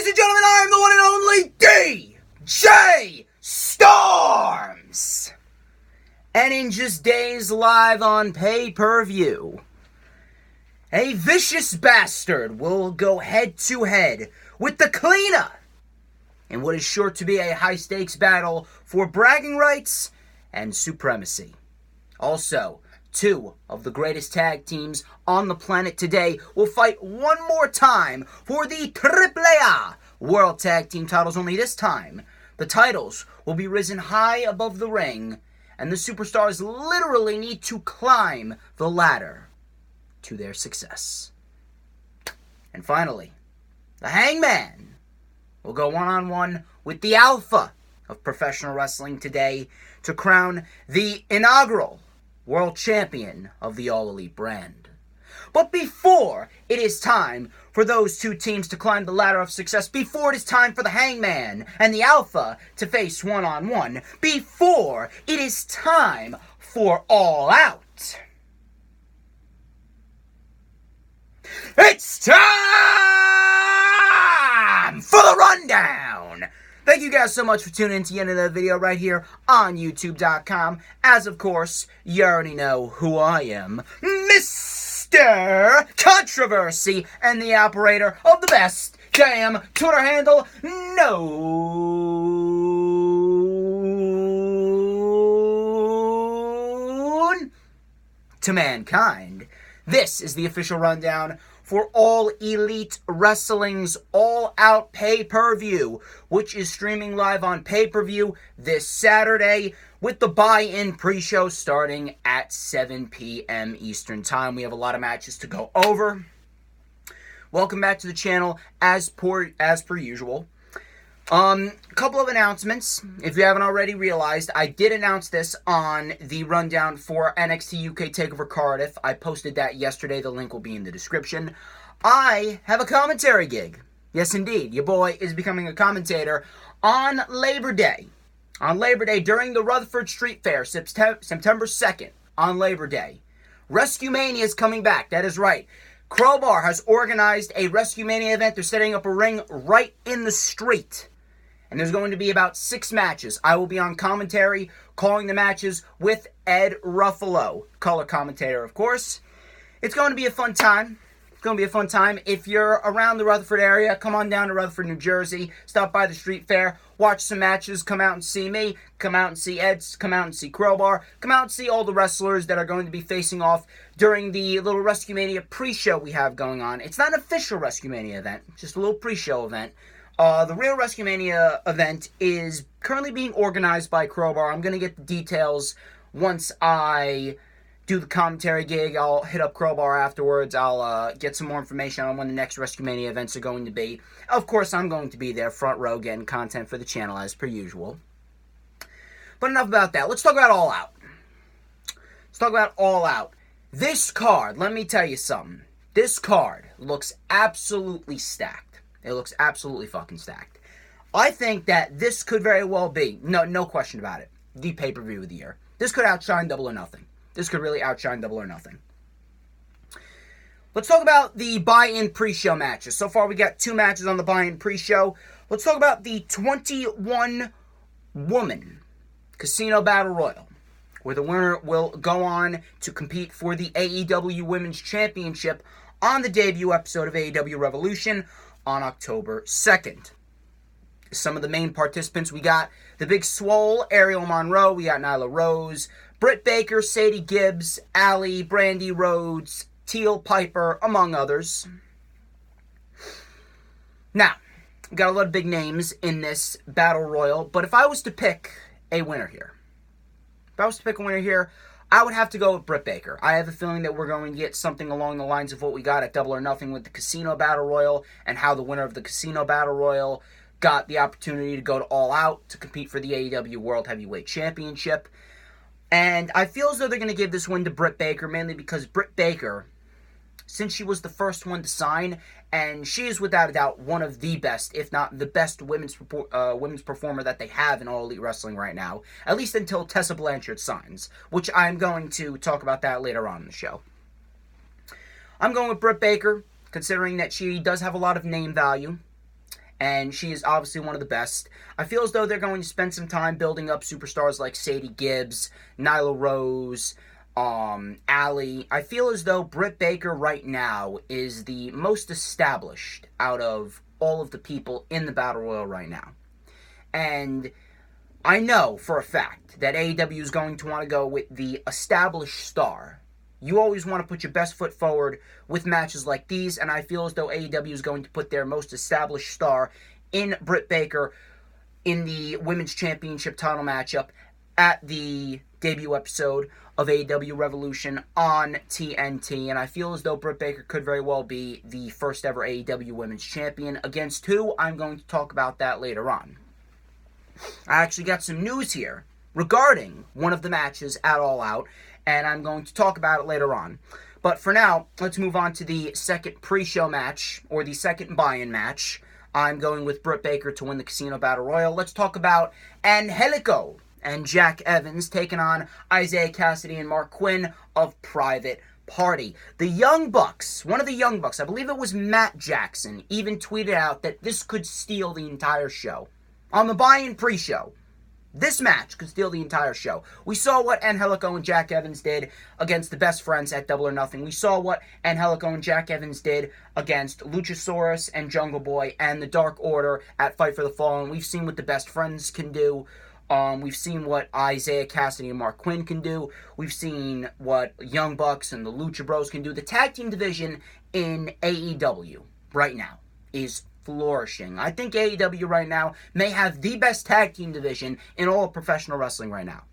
and gentlemen, I am the one and only DJ Storms! And in just days live on pay-per-view, a vicious bastard will go head-to-head with the cleaner in what is sure to be a high-stakes battle for bragging rights and supremacy. Also, two of the greatest tag teams on the planet today will fight one more time for the AAA World Tag Team titles, only this time the titles will be risen high above the ring, and the superstars literally need to climb the ladder to their success. And finally, the Hangman will go one-on-one with the alpha of professional wrestling today to crown the inaugural world champion of the All Elite brand. But before it is time for those two teams to climb the ladder of success, before it is time for the Hangman and the Alpha to face one-on-one, before it is time for All Out, it's time for the rundown! Thank you guys so much for tuning in to the end of the video right here on YouTube.com. As of course, you already know who I am, Mr. Controversy, and the operator of the best damn Twitter handle known to mankind. This is the official rundown for All Elite Wrestling's All Out pay-per-view, which is streaming live on pay-per-view this Saturday with the buy-in pre-show starting at 7 p.m. Eastern Time. We have a lot of matches to go over. Welcome back to the channel as per usual. Couple of announcements. If you haven't already realized, I did announce this on the rundown for NXT UK TakeOver Cardiff. I posted that yesterday. The link will be in the description. I have a commentary gig. Yes, indeed. Your boy is becoming a commentator on Labor Day. On Labor Day, during the Rutherford Street Fair, September 2nd, on Labor Day. Rescue Mania is coming back. That is right. Crowbar has organized a Rescue Mania event. They're setting up a ring right in the street. And there's going to be about 6 matches. I will be on commentary, calling the matches with Ed Ruffalo, color commentator, of course. It's going to be a fun time. It's going to be a fun time. If you're around the Rutherford area, come on down to Rutherford, New Jersey. Stop by the street fair. Watch some matches. Come out and see me. Come out and see Ed. Come out and see Crowbar. Come out and see all the wrestlers that are going to be facing off during the little Rescue Mania pre-show we have going on. It's not an official Rescue Mania event. Just a little pre-show event. The real Rescue Mania event is currently being organized by Crowbar. I'm going to get the details once I do the commentary gig. I'll hit up Crowbar afterwards. I'll get some more information on when the next Rescue Mania events are going to be. Of course, I'm going to be there, front row, getting content for the channel as per usual. But enough about that. Let's talk about All Out. Let's talk about All Out. This card, let me tell you something. This card looks absolutely stacked. It looks absolutely fucking stacked. I think that this could very well be, no question about it, the pay-per-view of the year. This could outshine Double or Nothing. This could really outshine Double or Nothing. Let's talk about the buy-in pre-show matches. So far, we got 2 matches on the buy-in pre-show. Let's talk about the 21-woman Casino Battle Royal, where the winner will go on to compete for the AEW Women's Championship on the debut episode of AEW Revolution on October 2nd. Some of the main participants, we got the Big Swole, Ariel Monroe, we got Nyla Rose, Britt Baker, Sadie Gibbs, Allie, Brandy Rhodes, Teal Piper, among others. Now, we got a lot of big names in this Battle Royal, but if I was to pick a winner here, I would have to go with Britt Baker. I have a feeling that we're going to get something along the lines of what we got at Double or Nothing with the Casino Battle Royal, and how the winner of the Casino Battle Royal got the opportunity to go to All Out to compete for the AEW World Heavyweight Championship. And I feel as though they're going to give this win to Britt Baker, mainly because Britt Baker, since she was the first one to sign, and she is without a doubt one of the best, if not the best women's performer that they have in All Elite Wrestling right now, at least until Tessa Blanchard signs, which I'm going to talk about that later on in the show. I'm going with Britt Baker, considering that she does have a lot of name value, and she is obviously one of the best. I feel as though they're going to spend some time building up superstars like Sadie Gibbs, Nyla Rose, Allie. I feel as though Britt Baker right now is the most established out of all of the people in the Battle Royal right now. And I know for a fact that AEW is going to want to go with the established star. You always want to put your best foot forward with matches like these, and I feel as though AEW is going to put their most established star in Britt Baker in the Women's Championship title matchup at the debut episode of AEW Revolution on TNT, and I feel as though Britt Baker could very well be the first ever AEW Women's Champion. Against who? I'm going to talk about that later on. I actually got some news here regarding one of the matches at All Out, and I'm going to talk about it later on. But for now, let's move on to the second pre-show match, or the second buy-in match. I'm going with Britt Baker to win the Casino Battle Royal. Let's talk about Angelico and Jack Evans taking on Isaiah Cassidy and Mark Quinn of Private Party. The Young Bucks, one of the Young Bucks, I believe it was Matt Jackson, even tweeted out that this could steal the entire show. On the buy-in pre-show, this match could steal the entire show. We saw what Angelico and Jack Evans did against the Best Friends at Double or Nothing. We saw what Angelico and Jack Evans did against Luchasaurus and Jungle Boy and the Dark Order at Fight for the Fallen. We've seen what the Best Friends can do. We've seen what Isaiah Cassidy and Mark Quinn can do. We've seen what Young Bucks and the Lucha Bros can do. The tag team division in AEW right now is flourishing. I think AEW right now may have the best tag team division in all of professional wrestling right now.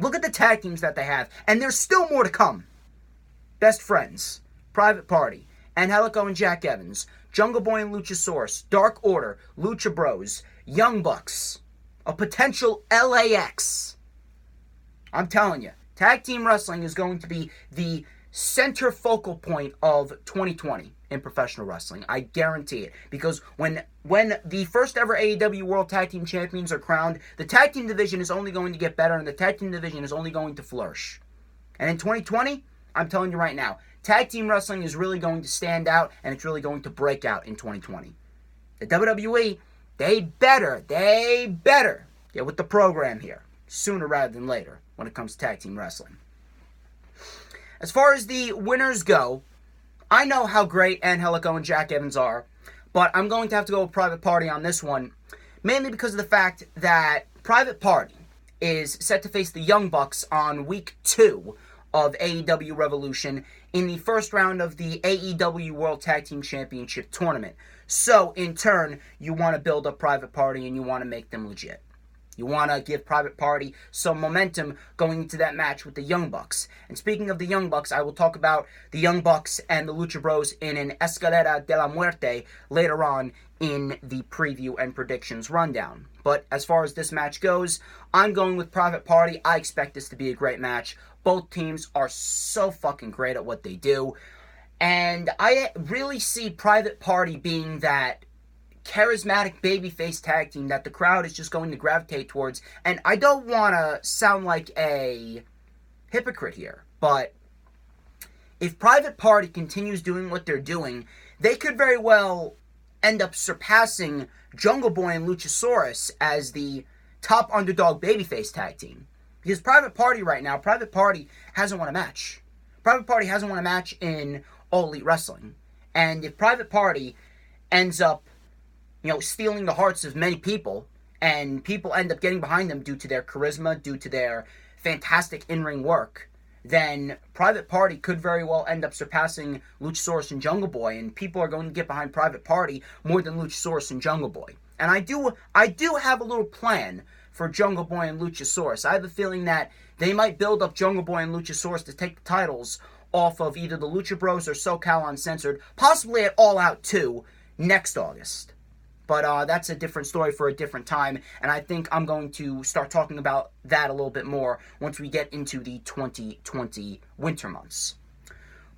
Look at the tag teams that they have, and there's still more to come. Best Friends, Private Party, Angelico and Jack Evans, Jungle Boy and Luchasaurus, Dark Order, Lucha Bros, Young Bucks, a potential LAX. I'm telling you, tag team wrestling is going to be the center focal point of 2020 in professional wrestling. I guarantee it. Because when the first ever AEW World Tag Team Champions are crowned, the tag team division is only going to get better, and the tag team division is only going to flourish. And in 2020, I'm telling you right now, tag team wrestling is really going to stand out, and it's really going to break out in 2020. The WWE, they better get with the program here, sooner rather than later, when it comes to tag team wrestling. As far as the winners go, I know how great Angelico and Jack Evans are, but I'm going to have to go with Private Party on this one, mainly because of the fact that Private Party is set to face the Young Bucks on week 2 of AEW Revolution in the first round of the AEW World Tag Team Championship Tournament. So, in turn, you want to build up Private Party and you want to make them legit. You want to give Private Party some momentum going into that match with the Young Bucks. And speaking of the Young Bucks, I will talk about the Young Bucks and the Lucha Bros in an Escalera De La Muerte later on in the preview and predictions rundown. But as far as this match goes, I'm going with Private Party. I expect this to be a great match. Both teams are so fucking great at what they do. And I really see Private Party being that charismatic babyface tag team that the crowd is just going to gravitate towards. And I don't want to sound like a hypocrite here, but if Private Party continues doing what they're doing, they could very well end up surpassing Jungle Boy and Luchasaurus as the top underdog babyface tag team. Because Private Party right now, Private Party hasn't won a match. Private Party hasn't won a match in All Elite Wrestling. And if Private Party ends up stealing the hearts of many people, and people end up getting behind them due to their charisma, due to their fantastic in-ring work, then Private Party could very well end up surpassing Luchasaurus and Jungle Boy, and people are going to get behind Private Party more than Luchasaurus and Jungle Boy. And I do have a little plan for Jungle Boy and Luchasaurus. I have a feeling that they might build up Jungle Boy and Luchasaurus to take the titles off of either the Lucha Bros or SoCal Uncensored, possibly at All Out 2 next August. But that's a different story for a different time, and I think I'm going to start talking about that a little bit more once we get into the 2020 winter months.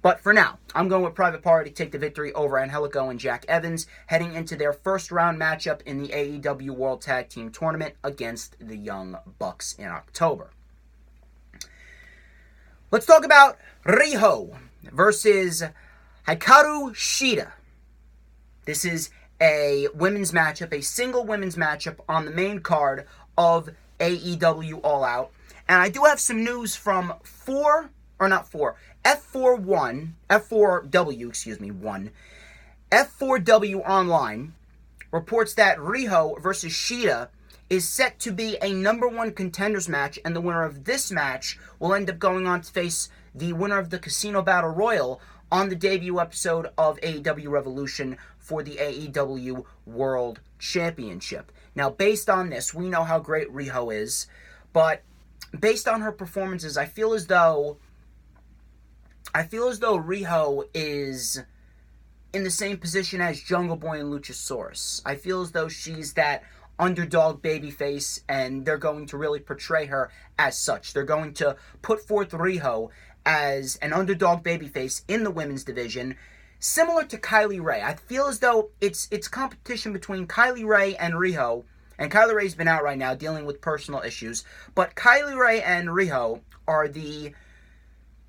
But for now, I'm going with Private Party to take the victory over Angelico and Jack Evans, heading into their first round matchup in the AEW World Tag Team Tournament against the Young Bucks in October. Let's talk about Rijo versus Hikaru Sheeta. This is a women's matchup, a single women's matchup on the main card of AEW All Out. And I do have some news from F4W Online reports that Rijo versus Sheeta is set to be a number one contenders match, and the winner of this match will end up going on to face the winner of the Casino Battle Royal on the debut episode of AEW Revolution for the AEW World Championship. Now, based on this, we know how great Rijo is, but based on her performances, I feel as though Rijo is in the same position as Jungle Boy and Luchasaurus. I feel as though she's that underdog babyface, and they're going to really portray her as such. They're going to put forth Rijo as an underdog babyface in the women's division, similar to Kylie Ray. I feel as though it's competition between Kylie Ray and Rijo, and Kylie Ray's been out right now dealing with personal issues, but Kylie Ray and Rijo are the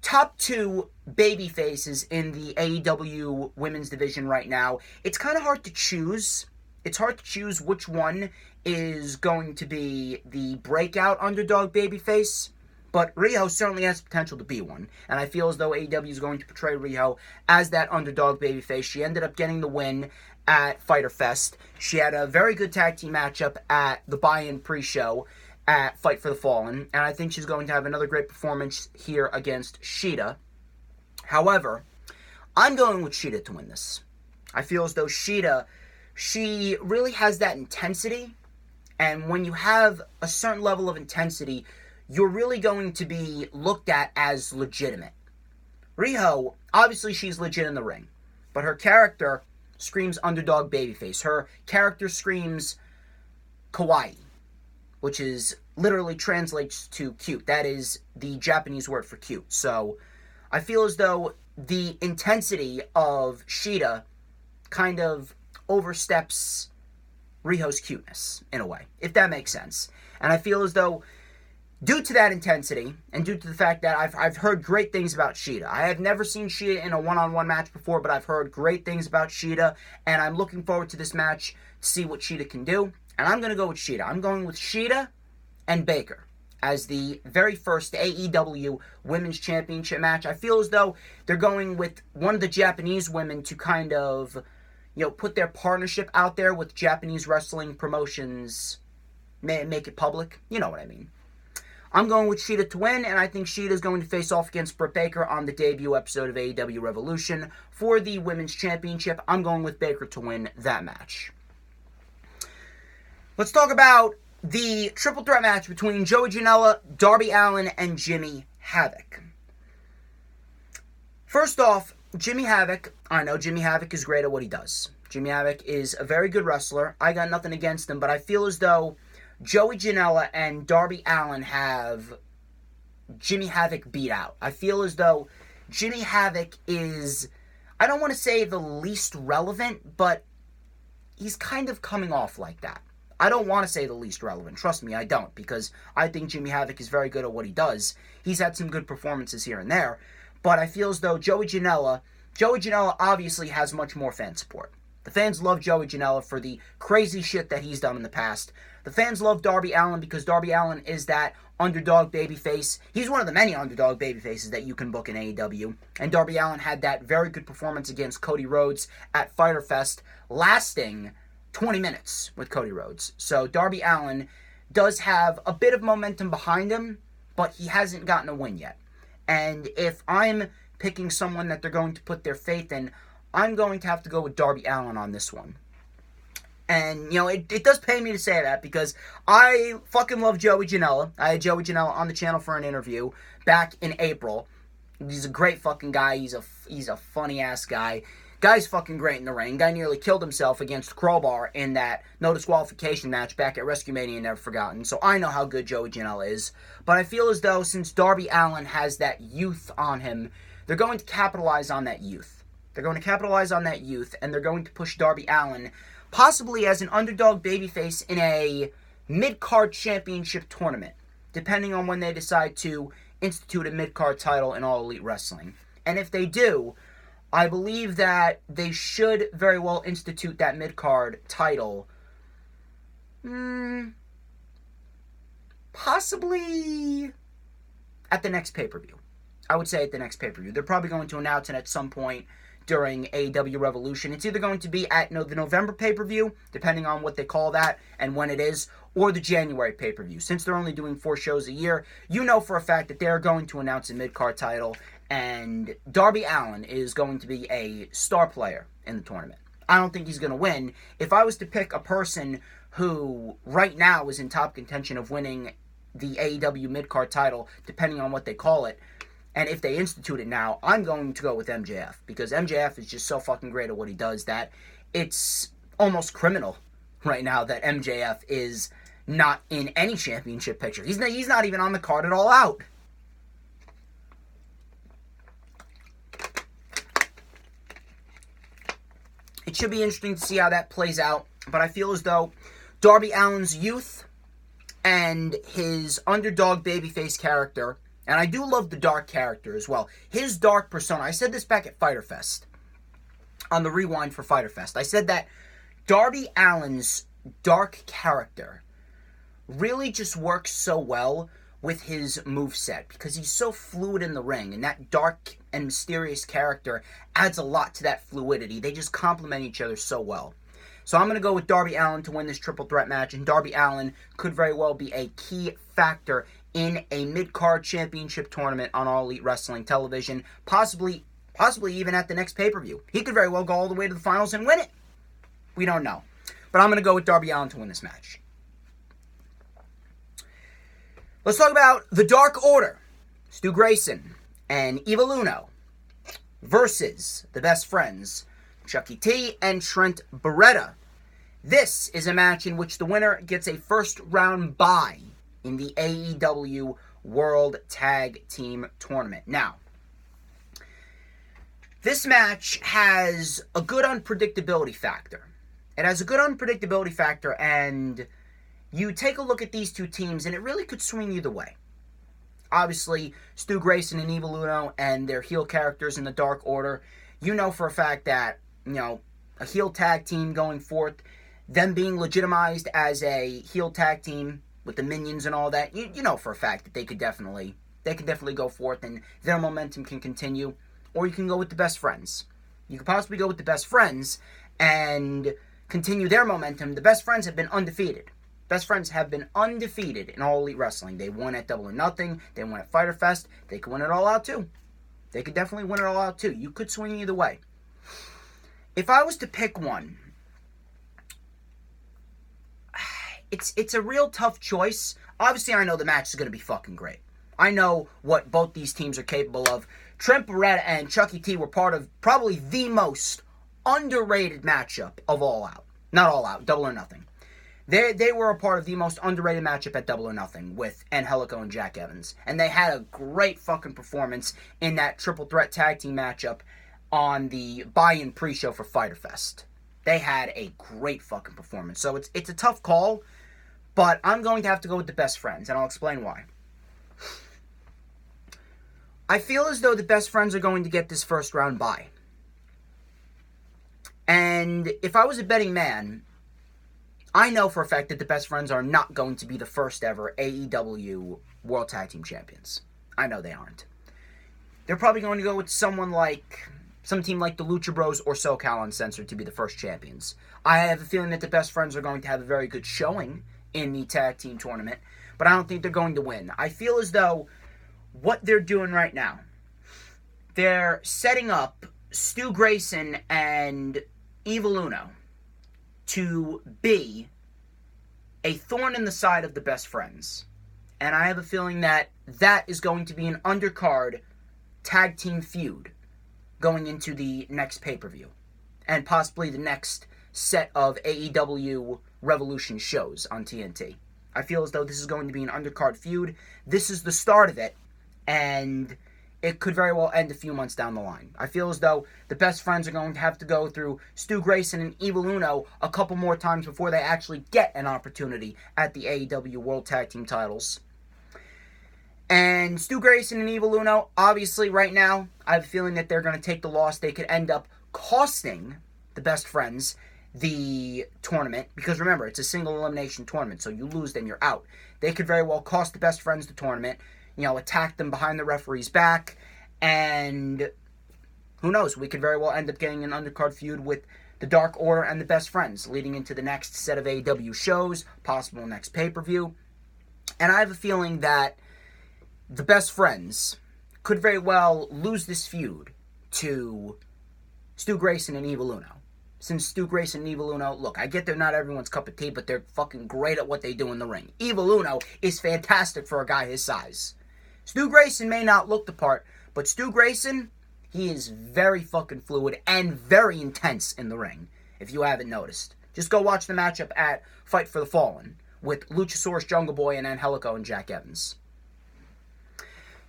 top two baby faces in the AEW women's division right now. It's kind of hard to choose. It's hard to choose which one is going to be the breakout underdog babyface, but Rijo certainly has potential to be one, and I feel as though AEW is going to portray Rijo as that underdog babyface. She ended up getting the win at Fyter Fest. She had a very good tag team matchup at the buy-in pre-show at Fight for the Fallen, and I think she's going to have another great performance here against Sheeta. However, I'm going with Sheeta to win this. I feel as though Sheeta, she really has that intensity, and when you have a certain level of intensity, you're really going to be looked at as legitimate. Rijo, obviously she's legit in the ring, but her character screams underdog babyface. Her character screams kawaii, which is literally translates to cute. That is the Japanese word for cute. So I feel as though the intensity of Sheeta kind of oversteps Rijo's cuteness in a way, if that makes sense. And I feel as though due to that intensity, and due to the fact that I've heard great things about Sheeta. I have never seen Sheeta in a one-on-one match before, but I've heard great things about Sheeta, and I'm looking forward to this match to see what Sheeta can do. And I'm going to go with Sheeta. I'm going with Sheeta and Baker as the very first AEW Women's Championship match. I feel as though they're going with one of the Japanese women to kind of, put their partnership out there with Japanese wrestling promotions, make it public. You know what I mean. I'm going with Sheeta to win, and I think Sheeta is going to face off against Britt Baker on the debut episode of AEW Revolution for the Women's Championship. I'm going with Baker to win that match. Let's talk about the triple threat match between Joey Janela, Darby Allin, and Jimmy Havoc. First off, Jimmy Havoc, I know Jimmy Havoc is great at what he does. Jimmy Havoc is a very good wrestler. I got nothing against him, but I feel as though Joey Janela and Darby Allin have Jimmy Havoc beat out. I feel as though Jimmy Havoc is, I don't want to say the least relevant, but he's kind of coming off like that. I don't want to say the least relevant. Trust me, I don't, because I think Jimmy Havoc is very good at what he does. He's had some good performances here and there, but I feel as though Joey Janela obviously has much more fan support. The fans love Joey Janela for the crazy shit that he's done in the past. The fans love Darby Allin because Darby Allin is that underdog babyface. He's one of the many underdog babyfaces that you can book in AEW. And Darby Allin had that very good performance against Cody Rhodes at Fyter Fest, lasting 20 minutes with Cody Rhodes. So Darby Allin does have a bit of momentum behind him, but he hasn't gotten a win yet. And if I'm picking someone that they're going to put their faith in, I'm going to have to go with Darby Allin on this one. And, it does pay me to say that because I fucking love Joey Janela. I had Joey Janela on the channel for an interview back in April. He's a great fucking guy. He's a funny-ass guy. Guy's fucking great in the ring. Guy nearly killed himself against Crowbar in that no disqualification match back at WrestleMania Never Forgotten. So I know how good Joey Janela is. But I feel as though since Darby Allin has that youth on him, they're going to capitalize on that youth. They're going to capitalize on that youth, and they're going to push Darby Allin possibly as an underdog babyface in a mid-card championship tournament, depending on when they decide to institute a mid-card title in All Elite Wrestling. And if they do, I believe that they should very well institute that mid-card title. Possibly at the next pay-per-view. I would say at the next pay-per-view. They're probably going to announce it at some point during AEW Revolution. It's either going to be at the November pay-per-view, depending on what they call that and when it is, or the January pay-per-view. Since they're only doing 4 shows a year, you know for a fact that they're going to announce a mid-card title, and Darby Allin is going to be a star player in the tournament. I don't think he's going to win. If I was to pick a person who right now is in top contention of winning the AEW mid-card title, depending on what they call it, and if they institute it now, I'm going to go with MJF. Because MJF is just so fucking great at what he does that it's almost criminal right now that MJF is not in any championship picture. He's not even on the card at All Out. It should be interesting to see how that plays out. But I feel as though Darby Allin's youth and his underdog babyface character, and I do love the dark character as well. His dark persona. I said this back at Fyter Fest. On the rewind for Fyter Fest. I said that Darby Allin's dark character really just works so well with his moveset. Because he's so fluid in the ring. And that dark and mysterious character adds a lot to that fluidity. They just complement each other so well. So I'm going to go with Darby Allin to win this triple threat match. And Darby Allin could very well be a key factor in a mid-card championship tournament on All Elite Wrestling television, possibly even at the next pay-per-view. He could very well go all the way to the finals and win it. We don't know. But I'm going to go with Darby Allin to win this match. Let's talk about the Dark Order. Stu Grayson and Evil Uno versus the Best Friends, Chucky T and Trent Beretta. This is a match in which the winner gets a first-round bye in the AEW World Tag Team Tournament. Now, this match has a good unpredictability factor. It has a good unpredictability factor, and you take a look at these two teams, and it really could swing either way. Obviously, Stu Grayson and Evil Uno and their heel characters in the Dark Order, you know for a fact that, a heel tag team going forth, them being legitimized as a heel tag team with the minions and all that, you know for a fact that they could definitely go forth and their momentum can continue. Or you can go with the Best Friends. You could possibly go with the Best Friends and continue their momentum. The Best Friends have been undefeated. Best Friends have been undefeated in All Elite Wrestling. They won at Double or Nothing. They won at Fyter Fest. They could win it All Out too. They could definitely win it All Out too. You could swing either way. If I was to pick one, it's a real tough choice. Obviously, I know the match is going to be fucking great. I know what both these teams are capable of. Trent Beretta and Chucky T were part of probably the most underrated matchup of All Out. Not All Out, Double or Nothing. They were a part of the most underrated matchup at Double or Nothing with Helicon and Jack Evans. And they had a great fucking performance in that triple threat tag team matchup on the buy-in pre-show for Fyter Fest. They had a great fucking performance. So it's a tough call, but I'm going to have to go with the Best Friends, and I'll explain why. I feel as though the Best Friends are going to get this first round bye. And if I was a betting man, I know for a fact that the Best Friends are not going to be the first ever AEW World Tag Team Champions. I know they aren't. They're probably going to go with some team like the Lucha Bros or SoCal Uncensored to be the first champions. I have a feeling that the Best Friends are going to have a very good showing in the tag team tournament, but I don't think they're going to win. I feel as though what they're doing right now, they're setting up Stu Grayson and Evil Uno to be a thorn in the side of the Best Friends. And I have a feeling that is going to be an undercard tag team feud going into the next pay-per-view. And possibly the next set of AEW Revolution shows on TNT. I feel as though this is going to be an undercard feud. This is the start of it. And it could very well end a few months down the line. I feel as though the Best Friends are going to have to go through Stu Grayson and Evil Uno a couple more times before they actually get an opportunity at the AEW World Tag Team titles. And Stu Grayson and Evil Uno, obviously right now, I have a feeling that they're going to take the loss. They could end up costing the Best Friends the tournament. Because remember, it's a single elimination tournament, so you lose, then you're out. They could very well cost the Best Friends the tournament, attack them behind the referee's back, and who knows, we could very well end up getting an undercard feud with the Dark Order and the Best Friends, leading into the next set of AEW shows, possible next pay-per-view. And I have a feeling that the Best Friends could very well lose this feud to Stu Grayson and Evil Uno. Since Stu Grayson and Evil Uno, look, I get they're not everyone's cup of tea, but they're fucking great at what they do in the ring. Evil Uno is fantastic for a guy his size. Stu Grayson may not look the part, but Stu Grayson, he is very fucking fluid and very intense in the ring, if you haven't noticed. Just go watch the matchup at Fight for the Fallen with Luchasaurus, Jungle Boy, and then Helicon and Jack Evans.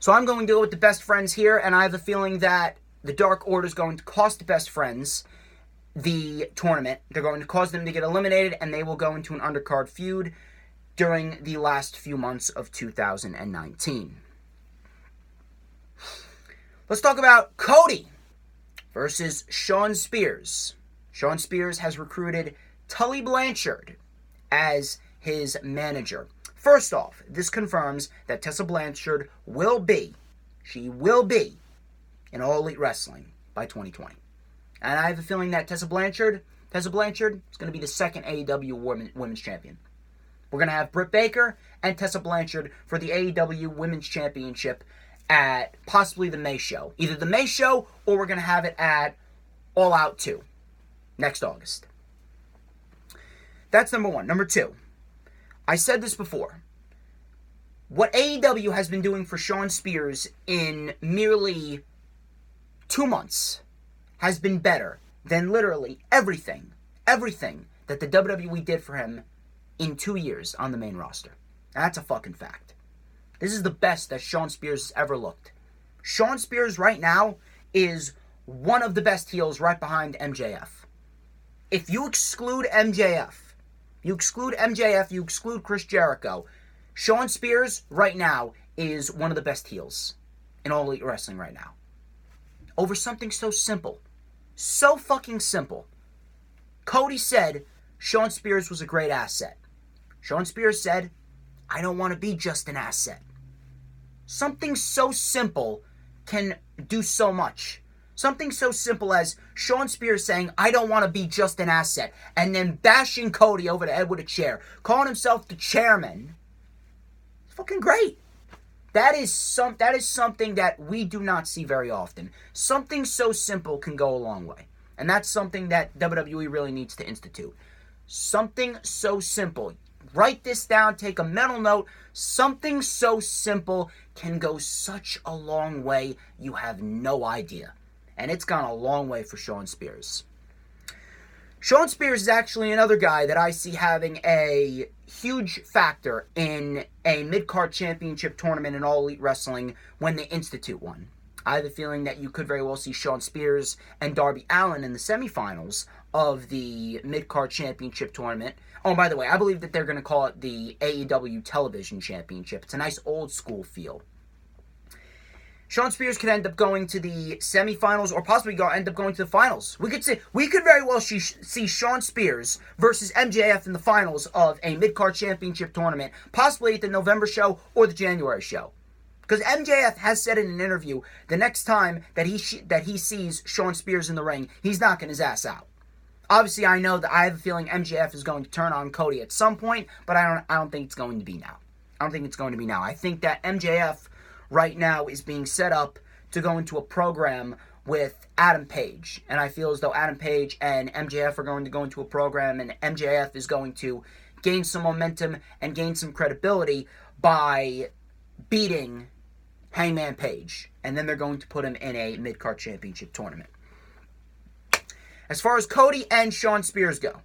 So I'm going to go with the Best Friends here, and I have a feeling that the Dark Order is going to cost the Best Friends the tournament. They're going to cause them to get eliminated, and they will go into an undercard feud during the last few months of 2019. Let's talk about Cody versus Shawn Spears. Shawn Spears has recruited Tully Blanchard as his manager. First off, this confirms that Tessa Blanchard will be in All Elite Wrestling by 2020. And I have a feeling that Tessa Blanchard is going to be the second AEW Women's Champion. We're going to have Britt Baker and Tessa Blanchard for the AEW Women's Championship at possibly the May show. Either the May show or we're going to have it at All Out 2 next August. That's number one. Number two, I said this before. What AEW has been doing for Shawn Spears in merely 2 months has been better than literally everything that the WWE did for him in 2 years on the main roster. And that's a fucking fact. This is the best that Shawn Spears has ever looked. Shawn Spears right now is one of the best heels right behind MJF. If you exclude MJF, you exclude Chris Jericho, Shawn Spears right now is one of the best heels in All Elite Wrestling right now. Over something so simple. So fucking simple. Cody said Shawn Spears was a great asset. Shawn Spears said, I don't want to be just an asset. Something so simple can do so much. Something so simple as Shawn Spears saying, I don't want to be just an asset, and then bashing Cody over the head with a chair, calling himself the chairman. It's fucking great. That is something that we do not see very often. Something so simple can go a long way. And that's something that WWE really needs to institute. Something so simple. Write this down, take a mental note. Something so simple can go such a long way, you have no idea. And it's gone a long way for Shawn Spears. Shawn Spears is actually another guy that I see having a huge factor in a mid-card championship tournament in All Elite Wrestling when they institute one. I have a feeling that you could very well see Shawn Spears and Darby Allin in the semifinals of the mid-card championship tournament. Oh, by the way, I believe that they're going to call it the AEW Television Championship. It's a nice old school feel. Shawn Spears could end up going to the semifinals or possibly end up going to the finals. We could very well see Shawn Spears versus MJF in the finals of a mid-card championship tournament, possibly at the November show or the January show. Because MJF has said in an interview the next time that he sees Shawn Spears in the ring, he's knocking his ass out. Obviously, I know that I have a feeling MJF is going to turn on Cody at some point, but I don't think it's going to be now. I think that MJF right now is being set up to go into a program with Adam Page. And I feel as though Adam Page and MJF are going to go into a program and MJF is going to gain some momentum and gain some credibility by beating Hangman Page. And then they're going to put him in a mid-card championship tournament. As far as Cody and Shawn Spears go,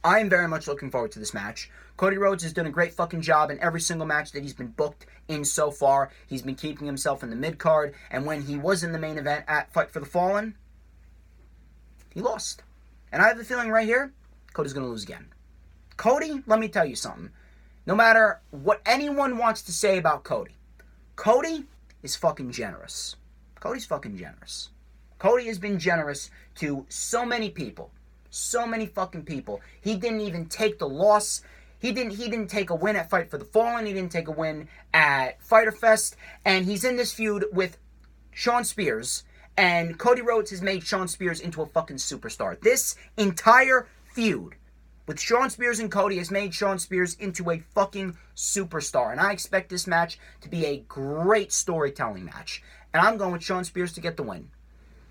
I am very much looking forward to this match. Cody Rhodes has done a great fucking job in every single match that he's been booked in so far. He's been keeping himself in the mid-card, and when he was in the main event at Fight for the Fallen, he lost. And I have a feeling right here, Cody's going to lose again. Cody, let me tell you something. No matter what anyone wants to say about Cody, Cody is fucking generous. Cody's fucking generous. Cody has been generous to so many people. So many fucking people. He didn't even take the loss. He didn't take a win at Fight for the Fallen. He didn't take a win at Fyter Fest. And he's in this feud with Shawn Spears. And Cody Rhodes has made Shawn Spears into a fucking superstar. This entire feud with Shawn Spears and Cody has made Shawn Spears into a fucking superstar. And I expect this match to be a great storytelling match. And I'm going with Shawn Spears to get the win.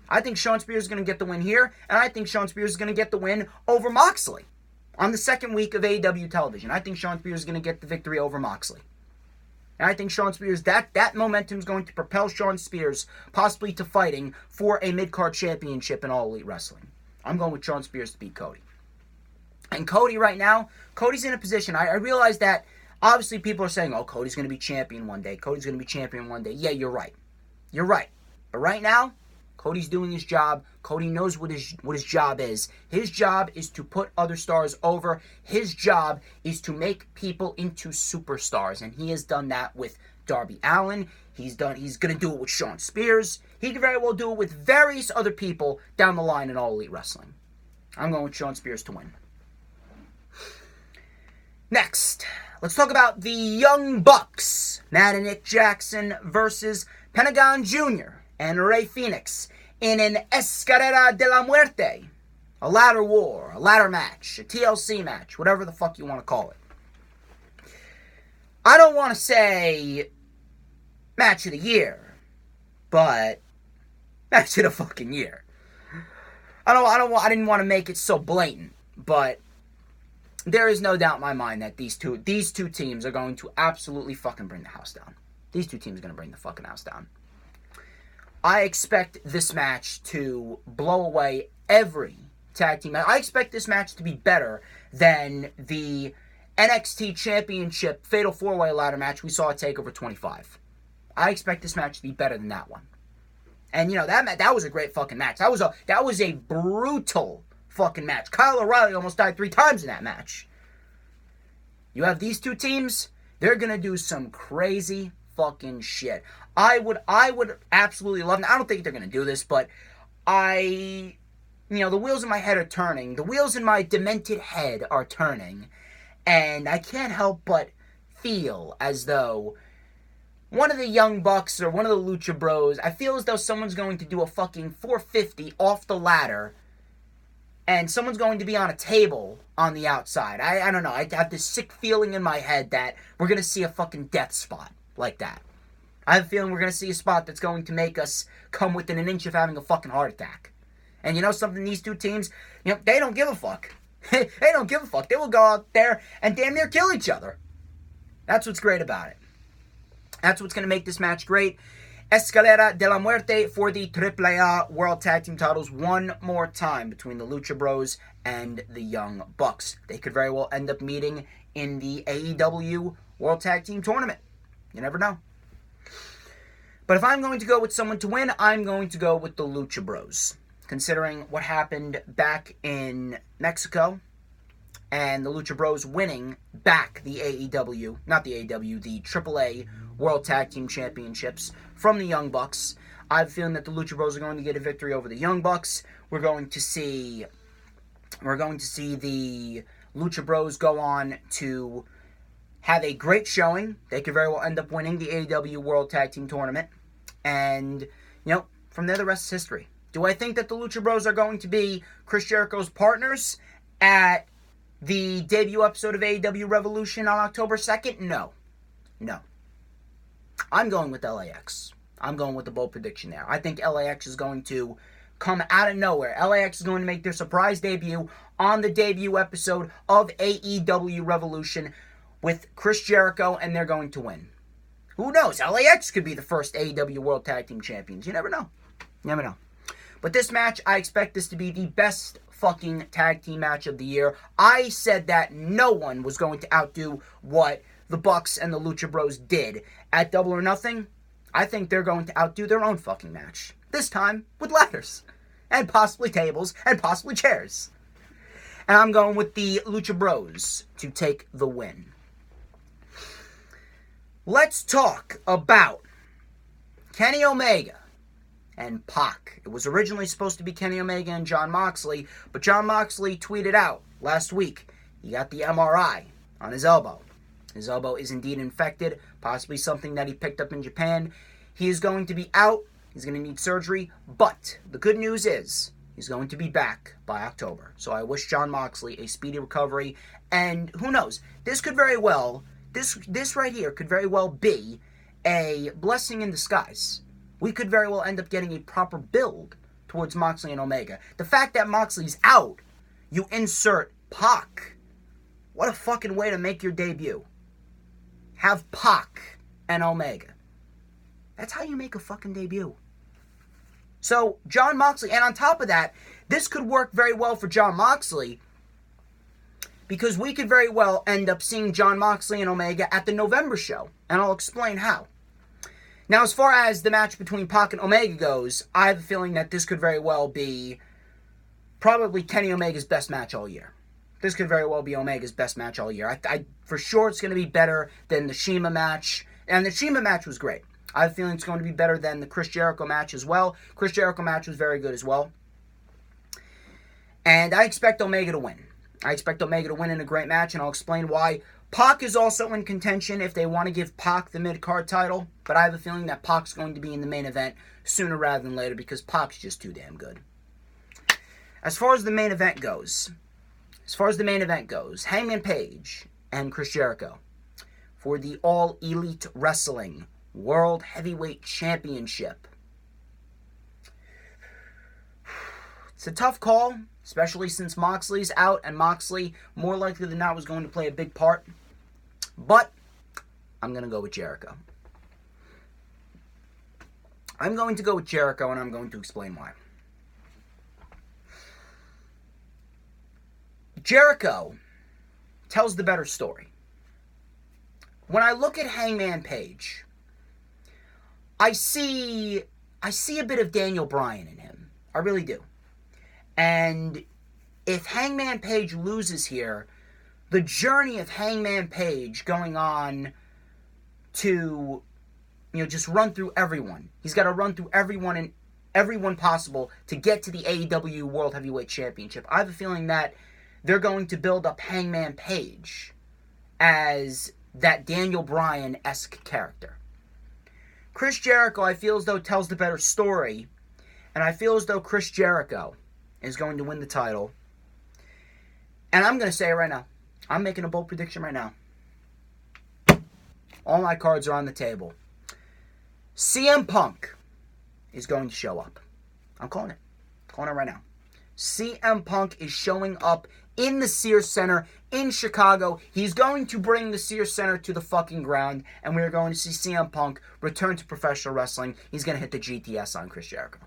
I think Shawn Spears is going to get the win here. And I think Shawn Spears is going to get the win over Moxley on the second week of AEW television. I think Shawn Spears is going to get the victory over Moxley. And I think Shawn Spears, that momentum is going to propel Shawn Spears possibly to fighting for a mid-card championship in All Elite Wrestling. I'm going with Shawn Spears to beat Cody. And Cody right now, Cody's in a position, I realize that obviously people are saying, oh, Cody's going to be champion one day. Cody's going to be champion one day. Yeah, you're right. You're right. But right now, Cody's doing his job. Cody knows what his job is. His job is to put other stars over. His job is to make people into superstars. And he has done that with Darby Allin. He's going to do it with Shawn Spears. He could very well do it with various other people down the line in All Elite Wrestling. I'm going with Shawn Spears to win. Next, let's talk about the Young Bucks. Matt and Nick Jackson versus Pentagons Jr. and Rey Fenix in an Escalera De La Muerte. A ladder war, a ladder match, a TLC match, whatever the fuck you want to call it. I don't want to say match of the year, but match of the fucking year. I didn't want to make it so blatant, but there is no doubt in my mind that these two teams are going to absolutely fucking bring the house down. These two teams are going to bring the fucking house down. I expect this match to blow away every tag team match. I expect this match to be better than the NXT Championship Fatal 4-Way ladder match we saw at TakeOver 25. I expect this match to be better than that one. And, that was a great fucking match. That was a brutal fucking match. Kyle O'Reilly almost died 3 times in that match. You have these two teams, they're going to do some crazy fucking shit. I would absolutely love it. I don't think they're going to do this, but the wheels in my head are turning. The wheels in my demented head are turning. And I can't help but feel as though one of the Young Bucks or one of the Lucha Bros, I feel as though someone's going to do a fucking 450 off the ladder and someone's going to be on a table on the outside. I don't know. I have this sick feeling in my head that we're going to see a fucking death spot like that. I have a feeling we're going to see a spot that's going to make us come within an inch of having a fucking heart attack. And you know something? These two teams, they don't give a fuck. They don't give a fuck. They will go out there and damn near kill each other. That's what's great about it. That's what's going to make this match great. Escalera De La Muerte for the AAA World Tag Team titles one more time between the Lucha Bros and the Young Bucks. They could very well end up meeting in the AEW World Tag Team Tournament. You never know. But if I'm going to go with someone to win, I'm going to go with the Lucha Bros. Considering what happened back in Mexico and the Lucha Bros winning back the AEW, not the AEW, the AAA World Tag Team Championships from the Young Bucks. I have a feeling that the Lucha Bros are going to get a victory over the Young Bucks. We're going to see the Lucha Bros go on to have a great showing. They could very well end up winning the AEW World Tag Team Tournament. And, from there the rest is history. Do I think that the Lucha Bros are going to be Chris Jericho's partners at the debut episode of AEW Revolution on October 2nd? No. I'm going with LAX. I'm going with the bold prediction there. I think LAX is going to come out of nowhere. LAX is going to make their surprise debut on the debut episode of AEW Revolution with Chris Jericho, and they're going to win. Who knows? LAX could be the first AEW World Tag Team Champions. You never know. But this match, I expect this to be the best fucking tag team match of the year. I said that no one was going to outdo what the Bucks and the Lucha Bros did at Double or Nothing. I think they're going to outdo their own fucking match. This time with ladders. And possibly tables. And possibly chairs. And I'm going with the Lucha Bros to take the win. Let's talk about Kenny Omega and PAC. It was originally supposed to be Kenny Omega and Jon Moxley, but Jon Moxley tweeted out last week he got the MRI on his elbow. His elbow is indeed infected, possibly something that he picked up in Japan. He is going to be out. He's going to need surgery, but the good news is he's going to be back by October. So I wish Jon Moxley a speedy recovery, and who knows, this could very well, this right here could very well be a blessing in disguise. We could very well end up getting a proper build towards Moxley and Omega. The fact that Moxley's out, you insert PAC. What a fucking way to make your debut. Have PAC and Omega. That's how you make a fucking debut. So, Jon Moxley, and on top of that, this could work very well for Jon Moxley because we could very well end up seeing Jon Moxley and Omega at the November show, and I'll explain how. Now, as far as the match between PAC and Omega goes, I have a feeling that this could very well be probably Kenny Omega's best match all year. This could very well be Omega's best match all year. I for sure it's going to be better than the Shima match, and the Shima match was great. I have a feeling it's going to be better than the Chris Jericho match as well. Chris Jericho match was very good as well. And I expect Omega to win. I expect Omega to win in a great match, and I'll explain why. PAC is also in contention if they want to give PAC the mid-card title, but I have a feeling that PAC's going to be in the main event sooner rather than later because PAC's just too damn good. As far as the main event goes, Hangman Page and Chris Jericho for the All Elite Wrestling World Heavyweight Championship. It's a tough call, especially since Moxley's out, and Moxley, more likely than not, was going to play a big part. But I'm going to go with Jericho. I'm going to go with Jericho, and I'm going to explain why. Jericho tells the better story. When I look at Hangman Page, I see a bit of Daniel Bryan in him. I really do. And if Hangman Page loses here, the journey of Hangman Page going on to, just run through everyone. He's got to run through everyone possible to get to the AEW World Heavyweight Championship. I have a feeling that they're going to build up Hangman Page as that Daniel Bryan-esque character. Chris Jericho, I feel as though, tells the better story, and I feel as though Chris Jericho is going to win the title. And I'm going to say it right now. I'm making a bold prediction right now. All my cards are on the table. CM Punk is going to show up. I'm calling it. I'm calling it right now. CM Punk is showing up in the Sears Center in Chicago. He's going to bring the Sears Center to the fucking ground, and we're going to see CM Punk return to professional wrestling. He's going to hit the GTS on Chris Jericho.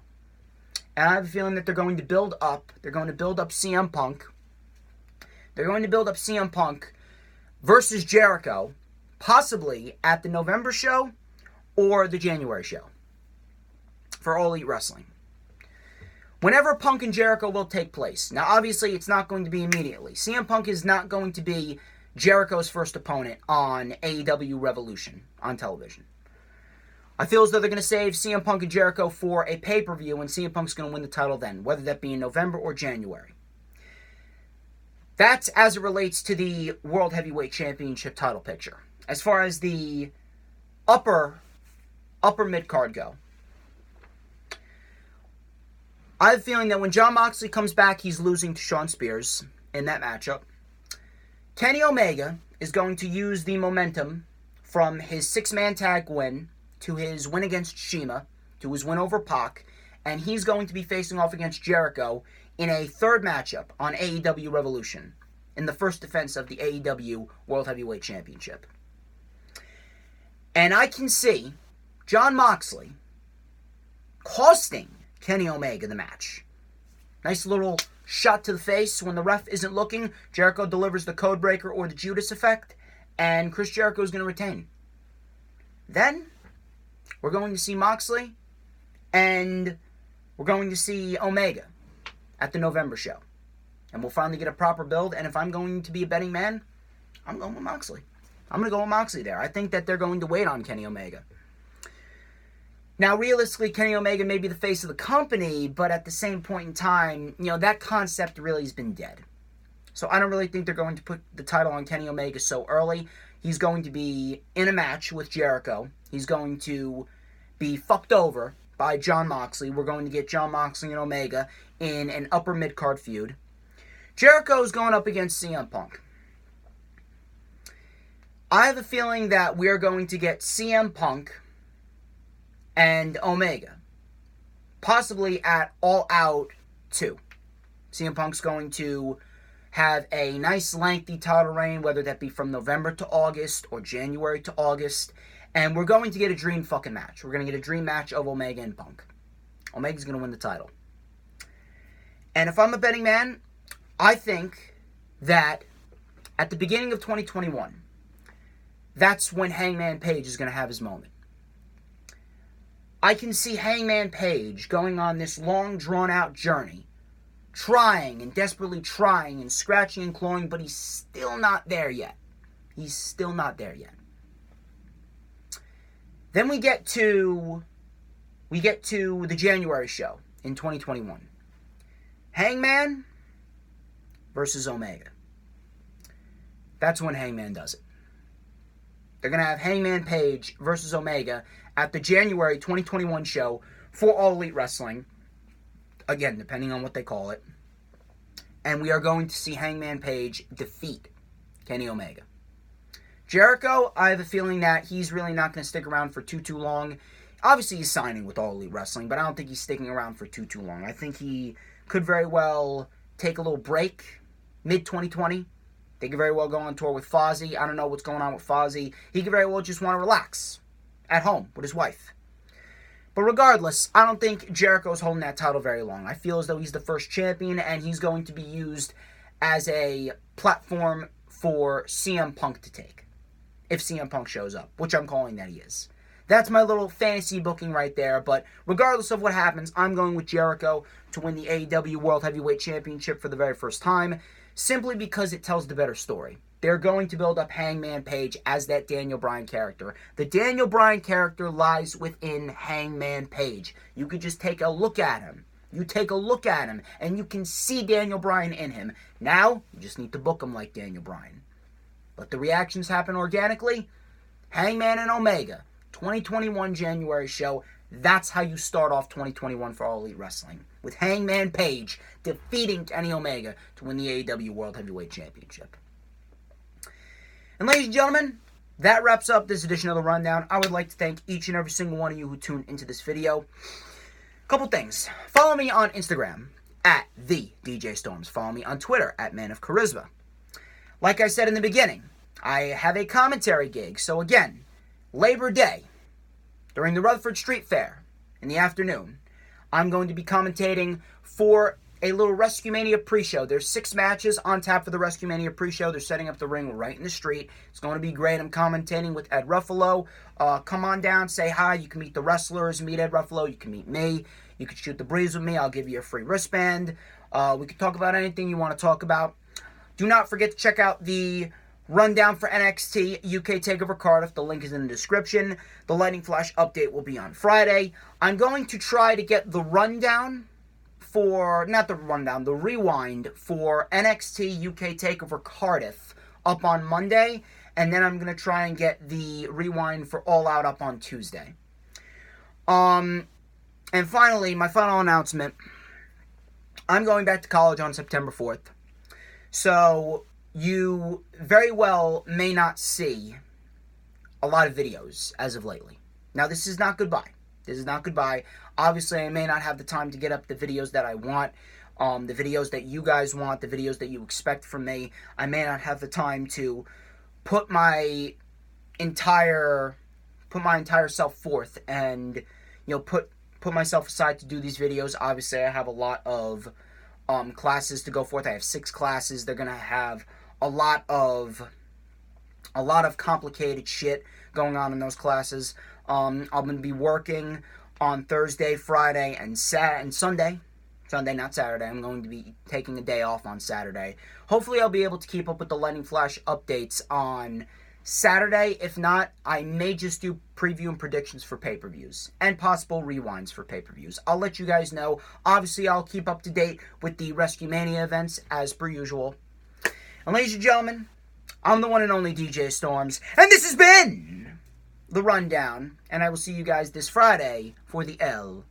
And I have a feeling that they're going to build up CM Punk. They're going to build up CM Punk versus Jericho, possibly at the November show or the January show for All Elite Wrestling. Whenever Punk and Jericho will take place. Now, obviously, it's not going to be immediately. CM Punk is not going to be Jericho's first opponent on AEW Revolution on television. I feel as though they're going to save CM Punk and Jericho for a pay-per-view, and CM Punk's going to win the title then, whether that be in November or January. That's as it relates to the World Heavyweight Championship title picture. As far as the upper mid-card go, I have a feeling that when Jon Moxley comes back, he's losing to Shawn Spears in that matchup. Kenny Omega is going to use the momentum from his six-man tag win to his win against Shima, to his win over PAC, and he's going to be facing off against Jericho in a third matchup on AEW Revolution in the first defense of the AEW World Heavyweight Championship. And I can see Jon Moxley costing Kenny Omega the match. Nice little shot to the face when the ref isn't looking. Jericho delivers the code breaker or the Judas effect, and Chris Jericho is going to retain. Then we're going to see Moxley, and we're going to see Omega at the November show. And we'll finally get a proper build, and if I'm going to be a betting man, I'm going with Moxley. I'm going to go with Moxley there. I think that they're going to wait on Kenny Omega. Now, realistically, Kenny Omega may be the face of the company, but at the same point in time, that concept really has been dead. So I don't really think they're going to put the title on Kenny Omega so early. He's going to be in a match with Jericho. He's going to be fucked over by Jon Moxley. We're going to get Jon Moxley and Omega in an upper mid-card feud. Jericho's going up against CM Punk. I have a feeling that we're going to get CM Punk and Omega, possibly at All Out 2. CM Punk's going to have a nice lengthy title reign, whether that be from November to August or January to August, and we're going to get a dream fucking match. We're going to get a dream match of Omega and Punk. Omega's going to win the title. And if I'm a betting man, I think that at the beginning of 2021, that's when Hangman Page is going to have his moment. I can see Hangman Page going on this long, drawn-out journey, trying and desperately trying and scratching and clawing, but he's still not there yet. He's still not there yet. Then we get to the January show in 2021. Hangman versus Omega. That's when Hangman does it. They're going to have Hangman Page versus Omega at the January 2021 show for All Elite Wrestling. Again, depending on what they call it. And we are going to see Hangman Page defeat Kenny Omega. Jericho, I have a feeling that he's really not going to stick around for too long. Obviously, he's signing with All Elite Wrestling, but I don't think he's sticking around for too long. I think he could very well take a little break mid-2020. They could very well go on tour with Fozzy. I don't know what's going on with Fozzy. He could very well just want to relax at home with his wife. But regardless, I don't think Jericho's holding that title very long. I feel as though he's the first champion, and he's going to be used as a platform for CM Punk to take. If CM Punk shows up, which I'm calling that he is. That's my little fantasy booking right there. But regardless of what happens, I'm going with Jericho to win the AEW World Heavyweight Championship for the very first time, simply because it tells the better story. They're going to build up Hangman Page as that Daniel Bryan character. The Daniel Bryan character lies within Hangman Page. You could just take a look at him. You take a look at him, and you can see Daniel Bryan in him. Now, you just need to book him like Daniel Bryan. Let the reactions happen organically. Hangman and Omega, 2021 January show. That's how you start off 2021 for All Elite Wrestling. With Hangman Page defeating Kenny Omega to win the AEW World Heavyweight Championship. And ladies and gentlemen, that wraps up this edition of The Rundown. I would like to thank each and every single one of you who tuned into this video. Couple things. Follow me on Instagram at @TheDJStorms. Follow me on Twitter at Man of Charisma. Like I said in the beginning, I have a commentary gig. So again, Labor Day, during the Rutherford Street Fair in the afternoon, I'm going to be commentating for a little WrestleMania pre-show. There's 6 matches on tap for the WrestleMania pre-show. They're setting up the ring right in the street. It's going to be great. I'm commentating with Ed Ruffalo. Come on down, say hi. You can meet the wrestlers, meet Ed Ruffalo. You can meet me. You can shoot the breeze with me. I'll give you a free wristband. We can talk about anything you want to talk about. Do not forget to check out the rundown for NXT UK TakeOver Cardiff. The link is in the description. The Lightning Flash update will be on Friday. I'm going to try to get the rundown for, the rewind for NXT UK TakeOver Cardiff up on Monday. And then I'm going to try and get the rewind for All Out up on Tuesday. And finally, my final announcement. I'm going back to college on September 4th. So you very well may not see a lot of videos as of lately. Now, this is not goodbye. This is not goodbye. Obviously, I may not have the time to get up the videos that I want, the videos that you guys want, the videos that you expect from me. I may not have the time to put my entire self forth and, put myself aside to do these videos. Obviously, I have a lot of classes to go forth. I have 6 classes. They're gonna have a lot of complicated shit going on in those classes. I'm gonna be working on Thursday, Friday, and Sunday. Sunday, not Saturday. I'm going to be taking a day off on Saturday. Hopefully, I'll be able to keep up with the Lightning Flash updates on Saturday, if not, I may just do preview and predictions for pay-per-views and possible rewinds for pay-per-views. I'll let you guys know. Obviously, I'll keep up to date with the Rescue Mania events as per usual. And ladies and gentlemen, I'm the one and only DJ Storms, and this has been The Rundown, and I will see you guys this Friday for the LFU.